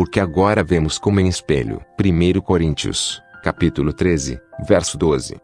porque agora vemos como em espelho. 1 Coríntios, capítulo 13, verso 12.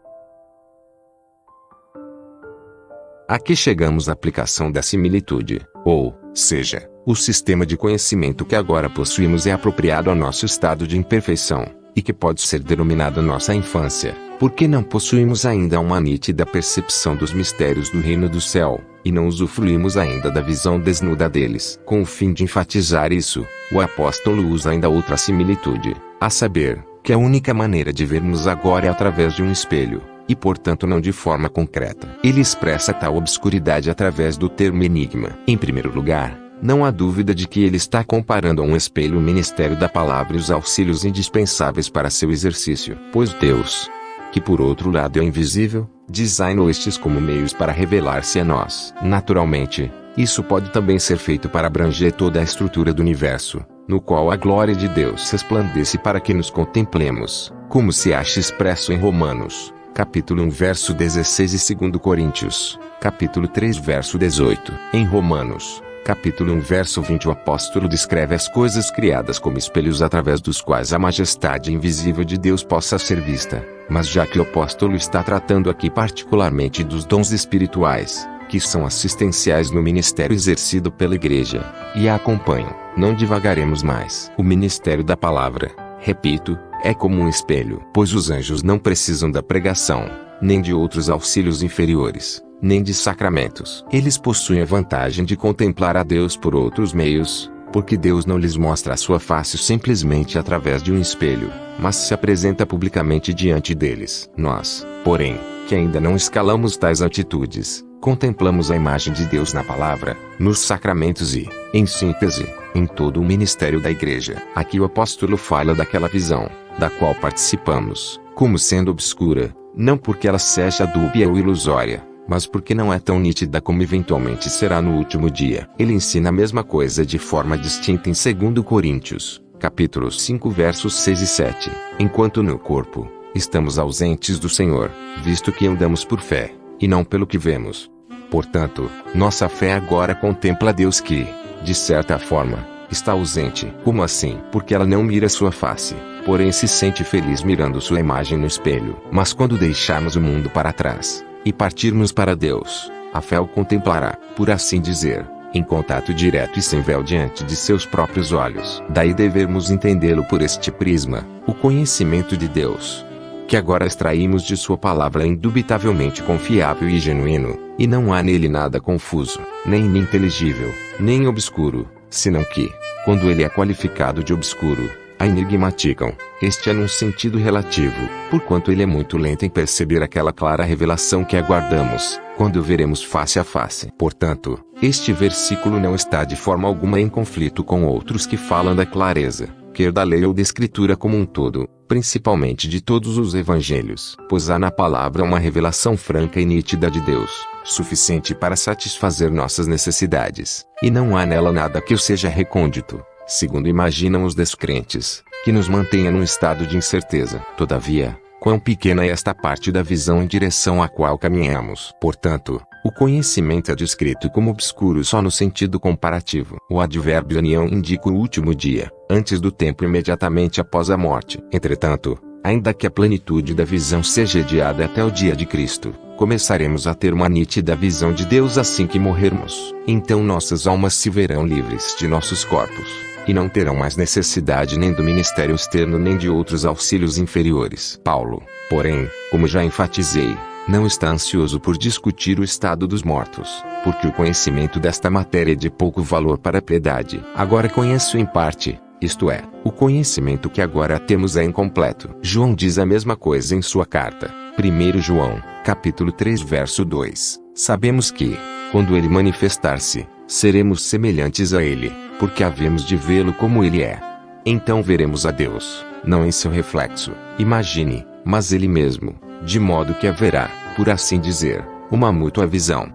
Aqui chegamos à aplicação da similitude, ou seja, o sistema de conhecimento que agora possuímos é apropriado ao nosso estado de imperfeição, e que pode ser denominado nossa infância, porque não possuímos ainda uma nítida percepção dos mistérios do reino do céu, e não usufruímos ainda da visão desnuda deles. Com o fim de enfatizar isso, o apóstolo usa ainda outra similitude, a saber, que a única maneira de vermos agora é através de um espelho, e portanto não de forma concreta. Ele expressa tal obscuridade através do termo enigma. Em primeiro lugar, não há dúvida de que ele está comparando a um espelho o ministério da palavra e os auxílios indispensáveis para seu exercício. Pois Deus, que por outro lado é invisível, designou estes como meios para revelar-se a nós. Naturalmente, isso pode também ser feito para abranger toda a estrutura do universo, no qual a glória de Deus resplandece para que nos contemplemos, como se acha expresso em Romanos, capítulo 1 verso 16 e 2 Coríntios, capítulo 3 verso 18. Em Romanos, capítulo 1 verso 20 o apóstolo descreve as coisas criadas como espelhos através dos quais a majestade invisível de Deus possa ser vista. Mas já que o apóstolo está tratando aqui particularmente dos dons espirituais, que são assistenciais no ministério exercido pela igreja, e a acompanham, não divagaremos mais. O ministério da palavra, repito, é como um espelho, pois os anjos não precisam da pregação, nem de outros auxílios inferiores, nem de sacramentos. Eles possuem a vantagem de contemplar a Deus por outros meios, porque Deus não lhes mostra a sua face simplesmente através de um espelho, mas se apresenta publicamente diante deles. Nós, porém, que ainda não escalamos tais atitudes, contemplamos a imagem de Deus na palavra, nos sacramentos e, em síntese, em todo o ministério da igreja. Aqui o apóstolo fala daquela visão, da qual participamos, como sendo obscura, não porque ela seja dúbia ou ilusória, mas porque não é tão nítida como eventualmente será no último dia. Ele ensina a mesma coisa de forma distinta em 2 Coríntios, capítulo 5 versos 6 e 7. Enquanto no corpo, estamos ausentes do Senhor, visto que andamos por fé, e não pelo que vemos. Portanto, nossa fé agora contempla Deus que, de certa forma, está ausente. Como assim? Porque ela não mira sua face, porém se sente feliz mirando sua imagem no espelho. Mas quando deixarmos o mundo para trás, e partirmos para Deus, a fé o contemplará, por assim dizer, em contato direto e sem véu diante de seus próprios olhos. Daí devemos entendê-lo por este prisma, o conhecimento de Deus, que agora extraímos de sua palavra é indubitavelmente confiável e genuíno, e não há nele nada confuso, nem ininteligível, nem obscuro, senão que, quando ele é qualificado de obscuro, a enigmaticam. Este é num sentido relativo, porquanto ele é muito lento em perceber aquela clara revelação que aguardamos, quando o veremos face a face. Portanto, este versículo não está de forma alguma em conflito com outros que falam da clareza, quer da lei ou da escritura como um todo, principalmente de todos os evangelhos, pois há na palavra uma revelação franca e nítida de Deus, suficiente para satisfazer nossas necessidades, e não há nela nada que o seja recôndito, segundo imaginam os descrentes, que nos mantenha num estado de incerteza. Todavia, quão pequena é esta parte da visão em direção à qual caminhamos. Portanto, o conhecimento é descrito como obscuro só no sentido comparativo. O advérbio anião indica o último dia, antes do tempo imediatamente após a morte. Entretanto, ainda que a plenitude da visão seja adiada até o dia de Cristo, começaremos a ter uma nítida visão de Deus assim que morrermos. Então nossas almas se verão livres de nossos corpos, e não terão mais necessidade nem do ministério externo nem de outros auxílios inferiores. Paulo, porém, como já enfatizei, não está ansioso por discutir o estado dos mortos, porque o conhecimento desta matéria é de pouco valor para a piedade. Agora conheço em parte, isto é, o conhecimento que agora temos é incompleto. João diz a mesma coisa em sua carta, 1 João, capítulo 3 verso 2. Sabemos que, quando ele manifestar-se, seremos semelhantes a ele, porque havemos de vê-lo como ele é. Então veremos a Deus, não em seu reflexo, imagine, mas ele mesmo, de modo que haverá, por assim dizer, uma mútua visão.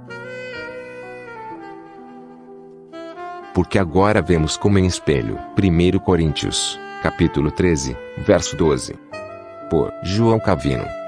Porque agora vemos como em espelho. 1 Coríntios, capítulo 13, verso 12. Por João Calvino.